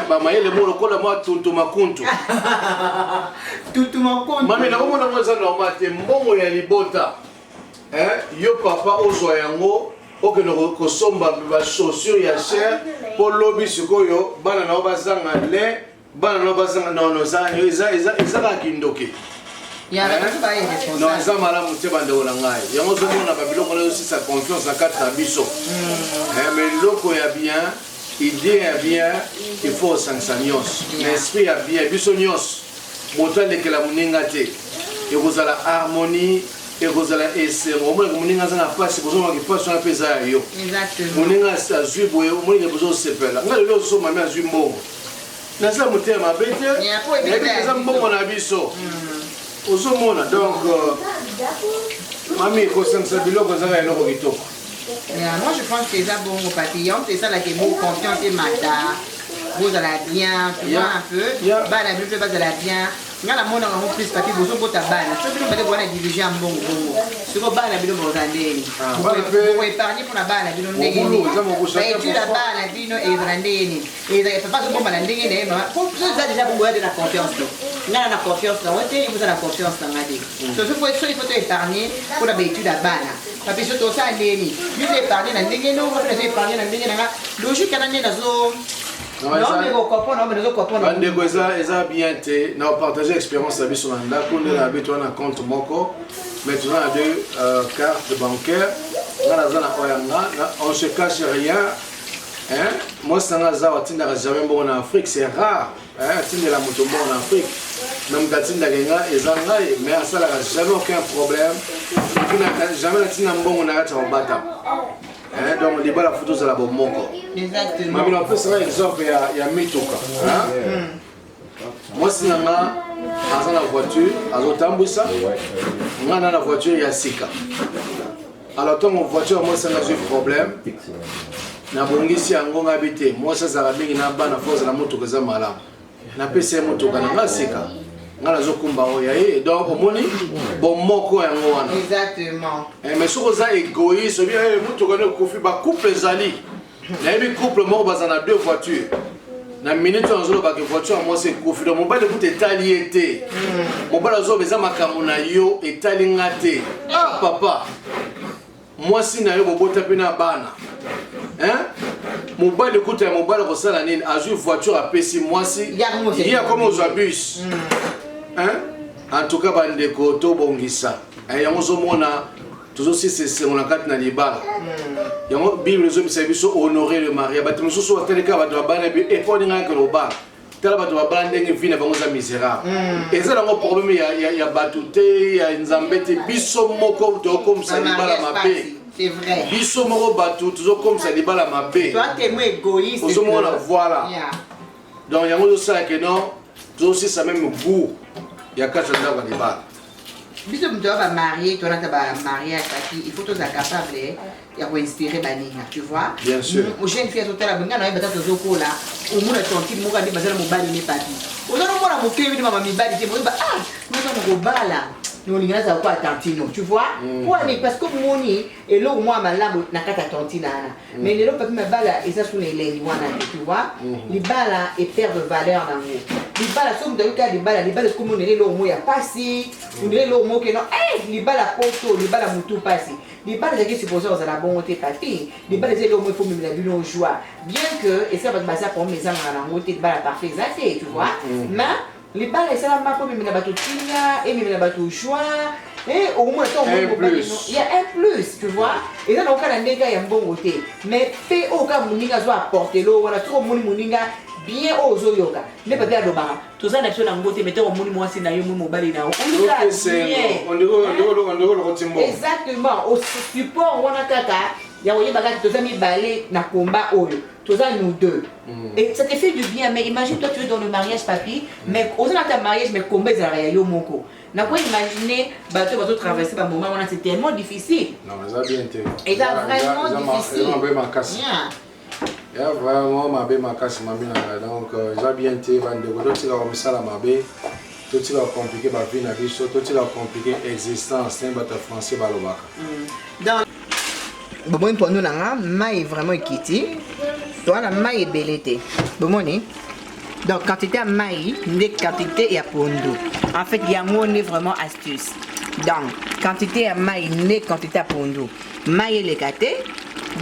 Speaker 3: ba maele mo lokola mo tuntu makuntu
Speaker 1: Tuntu makuntu
Speaker 3: mami na komona mo za normal te mbongo ya libota yo papa ozwa yango okende kosomba ba chaussure ya cher po lobi sikoyo bana na bazanga le bana na bazanga no zanyo eza ka kindoke
Speaker 1: ya ba ba
Speaker 3: non eza malamu te bandeko na ngai yango ozomona babiloko na yo si sa confiance na kati na biso mais loko ya bien idée ya bien il faut osangisa nyonso l'esprit ya bien biso nyonso moto alekela moninga te ekozala harmonie ekozala esengo omonaka moninga aza na pasi bozomaki pasi wana mpe eza ya yo moninga azwi boye omonike bozosepela ngai lelo ozomami azwi mbongo naza motema mabe te yabi eza mbongo na biso ozomona donc mami kosangisa biloko ezaka eloko kitoko.
Speaker 1: Moi je pense que ça bon papillon c'est ça là qui est beau confiance et mata vous allez bien tu vois un peu bah la plus bas allez bien nga la mona ngamo plus papi bozo bota bana so bino bale bwana diriger mbongo bongo siko bana bino bozandeni pour épargner pour la bana bino ndenge ni et tu la bana bino et brandeni et papa so bomba ndenge ne ma pour ça déjà bongo ya de la confiance nga na confiance na wote vous avez la confiance na ngadi so il faut épargner pour la étude la bana papi so to ça ndeni tu épargner na ndenge no va épargner na ndenge na logique na ndenge nazo
Speaker 3: bandeko eza bien te na partager expérience na biso na ndako nde na beto wana compte moko mais toza na deux cartes bancaires nga naza na oyo yanga on se cache rien mwasi nanga aza atindaka jamais mbongo na Afrique c'est rare atindela moto mbongo na Afrique mais moto atindaka nga eza ngai mais asalaka jamais aucun problème jamais natinda mbongo na kati ya mobata donc libala photo za la bomoko
Speaker 1: exactement
Speaker 3: mami na pesa exemple ya mituka moi si nanga aza na voiture azotambwisa nga na voiture ya sika alors tant mon voiture moi ça n'a pas problème na bongisi yango ngabi te moi ça za mingi na bana force na moto za malamu na pesa moto kana nga sika nga nazokumba oya donc omoni bomoko yango wana
Speaker 1: exactement
Speaker 3: mais soko za égoïste bien moto kana kofi ba couple zali na yebi couple moko bazana deux voitures na minute onzolo ba ke voiture moi c'est kofi donc mobile vous etali été mobile zo beza makambo na yo etali ngate papa moi si na yo bobota pe na bana mobile écoute ya mobile ko sala nini azui voiture a pesi moi si il y a comme aux bus en tout cas bandeko to bongisa yango zomona toujours si c'est on a kati na libala yango bible zo biso honorer le mari bato mosusu bateleka bato babana bi eponinga ke loba tala bato babana ndenge vina bango za misérable eza nango problème ya bato te ya nzambe te biso moko to comme ça libala mabe
Speaker 1: c'est vrai
Speaker 3: biso moko bato toujours comme ça libala mabe
Speaker 1: toi t'es moins égoïste
Speaker 3: ozomona voilà donc yango zo sala que non toujours si ça même goût ya kati ndako libala
Speaker 1: biso mtu va marier toi na ba mariage papi il faut tous être capable ya ko inspirer baninga tu vois
Speaker 3: bien sûr
Speaker 1: au jeune fille totala benga na bata tozokola au mona tontine moka ndi bazala mobali ne papi ozana mona mokebi ni mama mibali te moba naka mokobala ni olingana za kwa tantino tu vois pourquoi parce que moni et lo moi malamu na kata tantina mais lelo papi mabala eza sous les lèvres wana tu vois libala et perd de valeur dans vous libala somme de cas libala comme on est lo mo ya passi on est lo mo que non libala poto libala mutu passi libala qui supposé aux la bonté papi libala c'est lo mo faut même la bino joie bien que et ça va baser pour mes amis na ngote libala parfait exacté tu vois mais libala ça va pas même na bato tinya et même na bato joie et au moins il y a un plus tu vois et ça donc la ndega ya mbongo te mais fait au cas muninga zo apporter lo wala trop muninga bien ozo yoka ne pas bien lobara toza na biso na ngote mettez au moni mwasi na yo mu mobali na
Speaker 3: on dirait le timbo
Speaker 1: exactement au support wana kaka Ya oye baga toza mi balé na combat oyo. Toza nous deux. Et ça te fait du bien mais imagine toi tu es dans le mariage papi mais aux dans ta mariage mais combat za yo moko. Na quoi imaginer bateau va traverser par moment on c'est tellement difficile.
Speaker 3: Non, ça bien été.
Speaker 1: Et ça vraiment difficile.
Speaker 3: Il y a vraiment ma belle ma casse ma mine donc ça bien été va de godo tu vas comme ça la ma belle tout tu vas compliquer ma vie na vie tout tu vas compliquer existence c'est un français balobaka.
Speaker 1: Donc bon pour nous là mai vraiment équité. Toi la mai est belleté. Bon donc quantité à mai, des quantité et à pondo. En fait, il y a mon vraiment astuce. Donc quantité à mai, des quantité à pondo. Mai les gâté.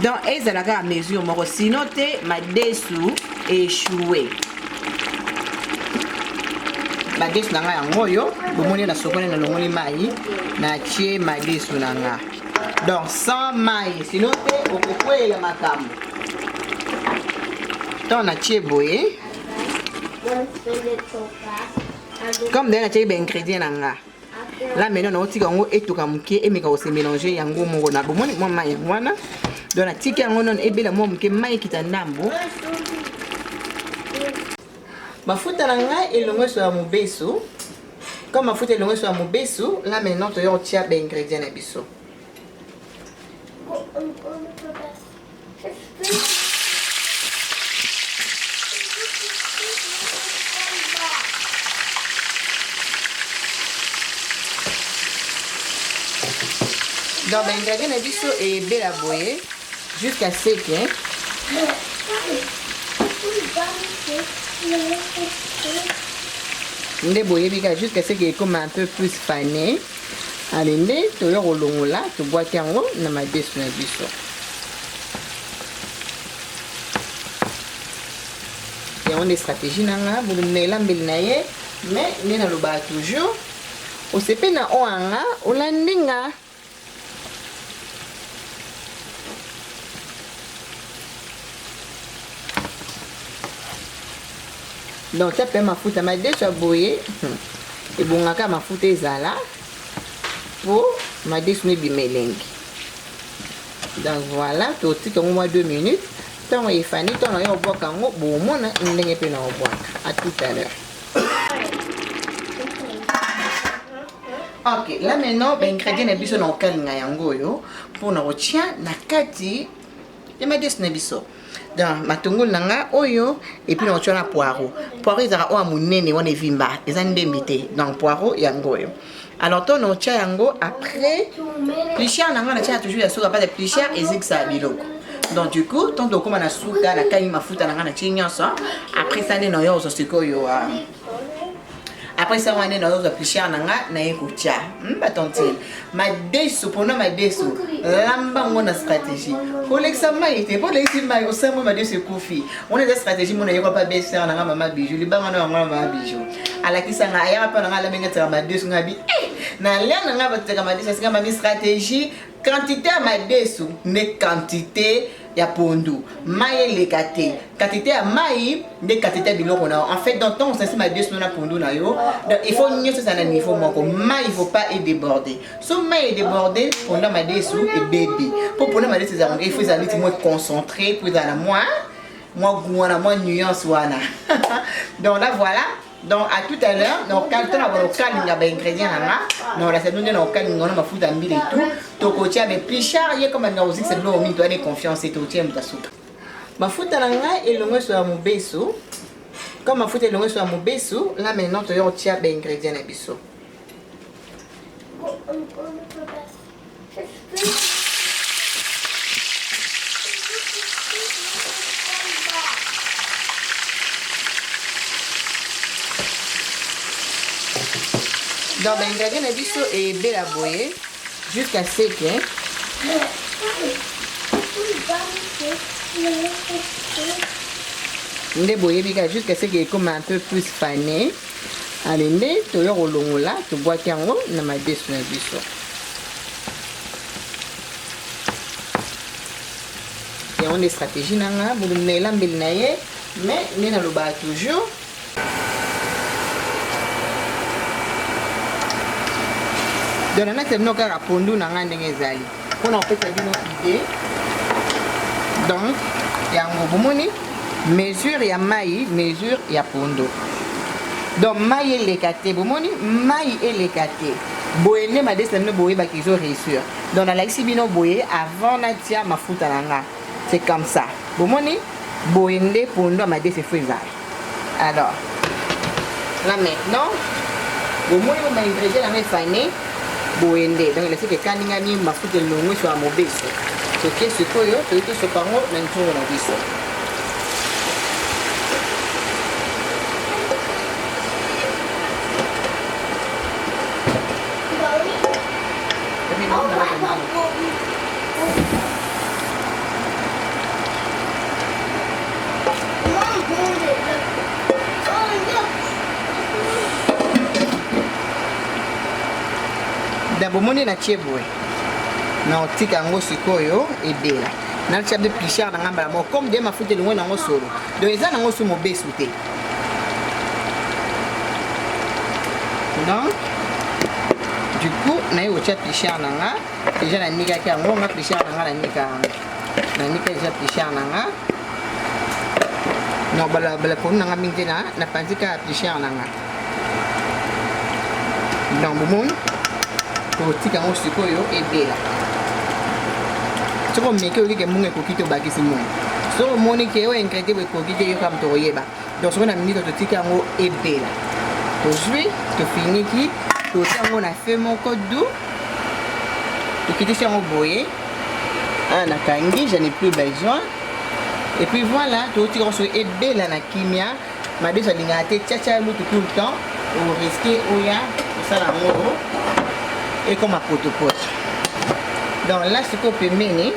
Speaker 1: Donc elles à la mesure moi sinon te ma dessous échoué. Ma dessous na nga ngoyo, bomoni na sokone na longoli mai na tie ma dessous na nga. Donc sans mai, sinon te okokwe la makambo. Donc na tie boye. Comme dans les ingrédients nanga. Là maintenant on tire en haut et tout comme qui et mais quand on se mélanger yango mongo na bomoni moi mai wana. Donc la tika en non et bela moi que mai kita ndambo. Mafuta nanga et longo sur mon beso. Comme mafuta longo sur mon beso, là maintenant tu y tire les ingrédients na biso. Donc l'ingrédient est biso et bela boye jusqu'à sec hein. Ndé boye bika jusqu'à ce qu'il comme un peu plus fané. Allez ndé to yo longo là to bois yango na ma beso na biso. Et on est stratégie nanga bu nela mbeli na ye mais nena lo ba toujours o sepe na o anga o landinga. Donc ça fait ma mafuta ma déjà boye et bon aka mafuta ezala pour ma desune bimelengi. Donc voilà tout petit au moins 2 minutes tant il fani tant on boit kango bon mona ndenge pe na boit à tout à l'heure. OK, là maintenant ben ingrédient na biso na okalinga yango yo pour na rotia na kati et ma desune biso. Donc matungulu nanga oyo et puis on tient la poireau. Poireau ezara o amunene on evimba, ezande mbité. Donc poireau yango yo. Alors ton on tient yango après plus cher nanga na tient toujours ya suka pas de plus cher et ça biloko. Donc du coup, ton doko na suka na kai mafuta nanga na tient nyonso. Après ça ne no yo zo sikoyo après ça on est dans le plus cher nanga na ekotia batontil ma desu pona ma desu lamba ngona stratégie collection mai te pour les mai au sein ma desu kofi on est des stratégies mon yoko pas baisser nanga mama bijou li banga na ngona mama bijou ala kisanga ya pa nanga la menga ma desu ngabi na lya nanga bateka ma desu ngamba mi stratégie quantité à ma desu ne quantité ya pondu mai lekate quantité à mai de quantité biloko na en fait dans ton sens ma desu na pondu na yo donc il faut nier ça na niveau moko mai il faut pas y déborder so mai est débordé pendant ma desu et bébé pour pendant ma desu il faut aller moins concentré pour dans la moins nuance wana donc là voilà. Donc à tout à l'heure, donc quand on a le caling avec ingrédients là, non là c'est nous on caling on a ma food ambil et tout, to coacher mais plus cher, il y a comme on aussi c'est l'eau on doit donner confiance et tout tient ta soupe. Ma food là et le sur mon beso. Comme ma food est le sur mon beso, là maintenant tu on tient les ingrédients là biso. Donc l'ingrédient est biso et bela boye jusqu'à sec hein. Ndé boye bika jusqu'à ce qu'il comme un peu plus fané. Allez ndé to yo longo là to bois yango na ma desu na biso. Et on est stratégie nanga bu nela mbeli na ye mais nena lo ba toujours. Donc on a tellement qu'à pondu na nga ndenge ezali. On en fait une idée. Donc yango bomoni mesure ya mai, mesure ya pondo. Donc mai eleka te bomoni mai eleka te. Boyende ma descendre boye ba kizo réussir. Donc na laisi bino boye avant na tia mafuta nanga. C'est comme ça. Bomoni boyende pondo ma descendre faisable. Alors là maintenant bomoni ma ingrédient na fané boyende. Donc laisse que kaninga ni mafuta longo sur mobeso. C'est que ce koyo to ito so pango na ntoro na biso. Bomoni na chebwe na otika ngo sikoyo ebela na tia de plichard na ngamba mo comme de mafuta longo na ngo solo donc eza na ngo su mobesu te donc du coup na yo tia plichard na nga déjà na nika ka ngo nga plichard na nga na nika déjà plichard na nga no bala pour na nga mingena na panzika plichard na nga donc bomoni tika ngo sikoyo ebela soko meke oki ke munge kokito bakisi munge soko moni ke o ingrédient we kokite yo kam to yeba donc soko na minute to tika ngo ebela to jui to finiki to tia ngo na feu moko doux to kiti ngo boye na kangi je n'ai plus besoin et puis voilà to tika ngo ebela na kimia ma déjà lingate tcha tout le temps au risquer oya ça la ngo et comme à pote. Donc là, ce qu'on peut mener,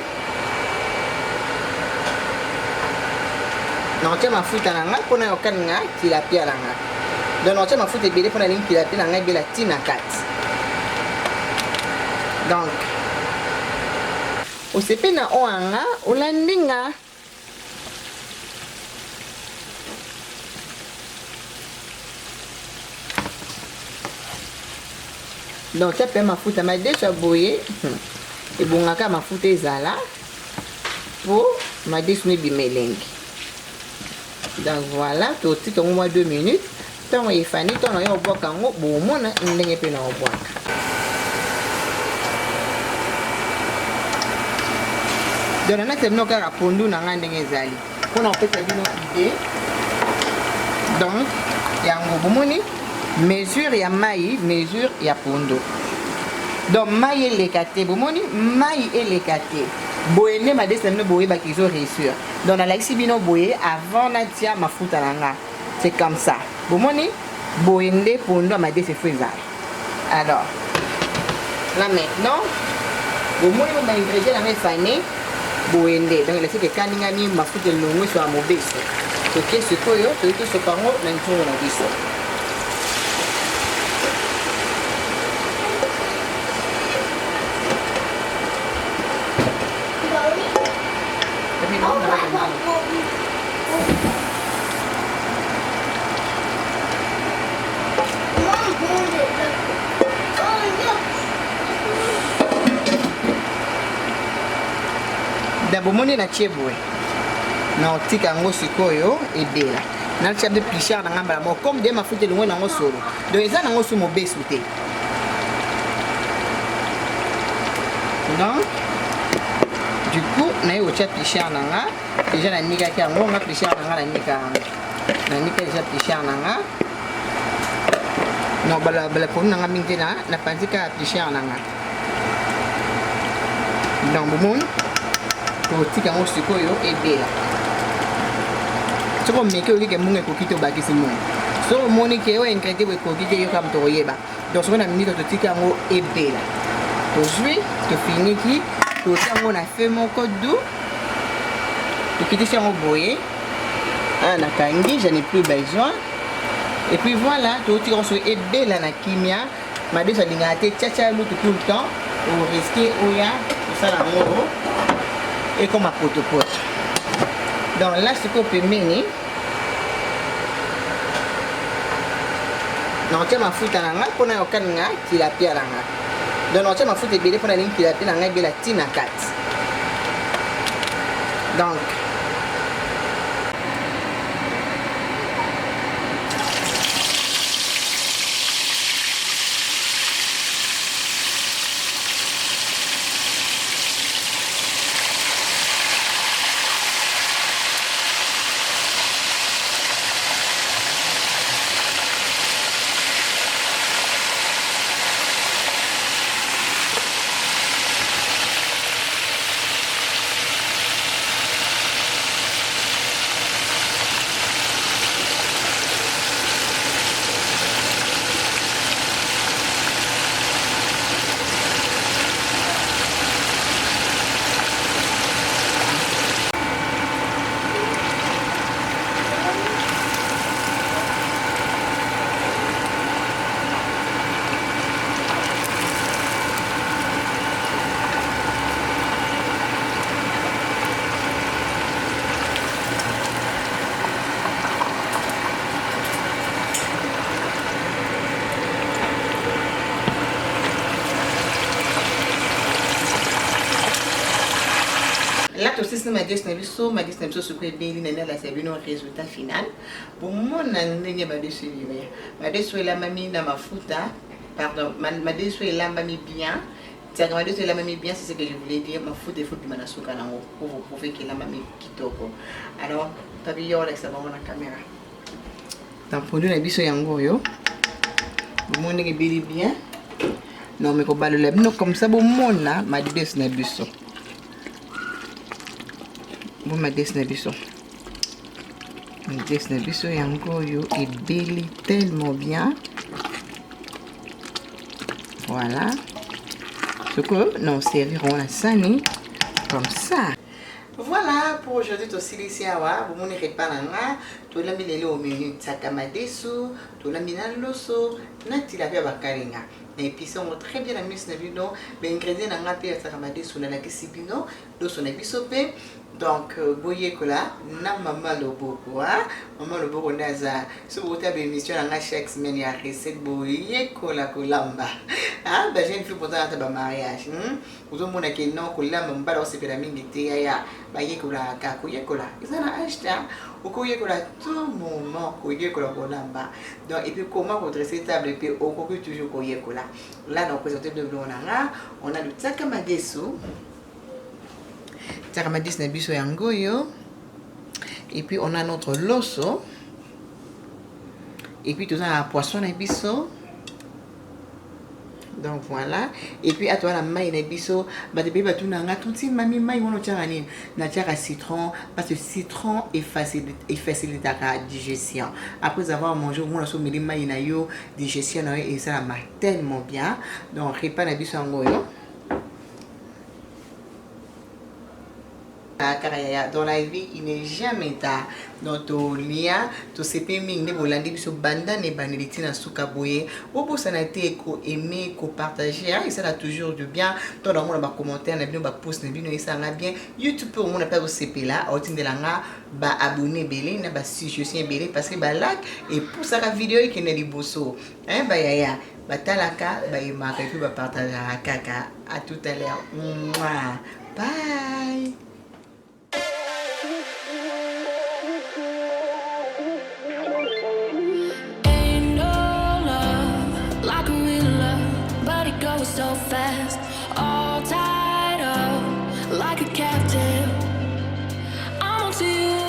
Speaker 1: non, tu as ma foute à l'anga, pour n'a aucun nga, qui la pierre à l'anga. Donc, non, tu as ma foute et bébé pour la ligne qui la pierre à l'anga, et la tina 4. Donc, au CP na oanga, au landinga. Donc tu as mafuta ma déjà boye et bongaka mafuta ezala pour ma desuni bimelengi. Donc voilà, to tika ngoma 2 minutes. Tant y fani tant yo boka ngo bo mona ndenge pe na obwaka. Donc na temno ka pondu na nga ndenge ezali. Pona opesa bino idée. Donc yango bomoni mesure ya mai, mesure ya pondo. Donc mai eleka te bomoni mai eleka te. Boyende ma descendre boye ba kizo réussir. Donc na laisi bino boye avant na tia mafuta nanga. C'est comme ça. Bomoni boyende pondo ma descendre faisable. Alors là maintenant bomoni ma ingrédient na fané boyende. Donc laisse que kaninga ni mafuta longo sur mobeso. C'est que ce koyo to ito so pango na ntoro na biso. Bomoni na chebwe na otika ngo sikoyo ebela na tia de plichard na ngamba mo comme de mafuta longo na ngo solo donc eza na ngo su mobesu te donc du coup na yo tia plichard na nga déjà na nika ka ngo nga plichard na nga na nika déjà plichard na nga no bala pour na nga mingena na panzika plichard na nga donc bomoni tika ngo sikoyo ebela soko meke oki ke munge kokito bakisi munge soko moni ke o ingrédient we kokite yo kam to yeba donc soko na minute to tika ngo ebela to jui to finiki to tia ngo na feu moko doux to kiti ngo boye na kangi je n'ai plus besoin et puis voilà to tika ngo ebela na kimia ma déjà lingate tcha tout le temps au risquer oya ça la ngo et comme à pote. Donc là, ce qu'on peut mener, non, tu as ma foute à l'anga, pour n'a aucun nga, qui la pierre à l'anga. Donc, non, tu as ma foute et bébé pour la ligne qui la pierre à l'anga, et la tina 4. Donc, là aussi c'est ma destination sur quoi bien la c'est un résultat final pour mon année ma destination ma destination la mamie na mafuta pardon ma destination la mamie bien c'est ma destination la mamie bien c'est ce que je voulais dire ma foot il faut que ma nasuka na pour vous prouver que la mamie kitoko alors tabio avec ça dans la caméra donc pour nous biso yango yo mon ngi bili bien non mais ko balu la non comme ça bon mon na ma destination biso bon ma destination biso yango yo ebeli tellement bien voilà ce que nous servirons la sani comme ça. Voilà pour aujourd'hui aussi ici awa vous m'ont repas nanga to la milele au menu tsakamadesu to la mina loso na tilapia bakalinga et puis ça on très bien la mise na bino ben ingrédients nanga pe tsakamadesu na la kisibino loso na bisope. Donc, boye kola, na maman loboko, maman loboko naza. Si vous avez une émission dans chaque semaine, il y a recette boye kola kolamba. Ben j'ai une fille pour ça dans mariage. Vous avez mon qui non kolamba, m'bala aussi pyramide de ya, baye kola ka koye kola. Ils en a acheté, au koye kola tout moment koye kola kolamba. Donc et puis comment redresser table et puis au koye toujours koye kola. Là donc présenté de blonanga, on a le tsakamadesu. Tsakamadesu na biso yango yo. Et puis on a notre loso. Et puis tout ça un poisson na biso. Donc voilà. Et puis à toi la maille na biso, ba de beba tout nanga tout si mami maille wono tiara ni na tiara citron parce que citron est facilite la digestion. Après avoir mangé on a so meli maille na yo digestion et ça m'a tellement bien. Donc repas na biso yango yo. Dans la vie, il n'est jamais tard. Donc, tu as tout ce qui est mis dans le banda ne baneliti na suka boye. Obo sanate ko aimer, ko partager. Et ça a toujours du bien. Toi, dans mon commentaire, na bien ba post na bien et ça na bien. YouTube pour mon appel au CP là, au tin de la nga ba abonner belé na ba si je suis belé parce que ba like et pour ça la vidéo qui n'est liboso. Hein ba yaya. Ba talaka ba imaka et puis ba partager kaka. À tout à l'heure. Bye.
Speaker 2: So fast, all tied up like a captive. I'm on to you.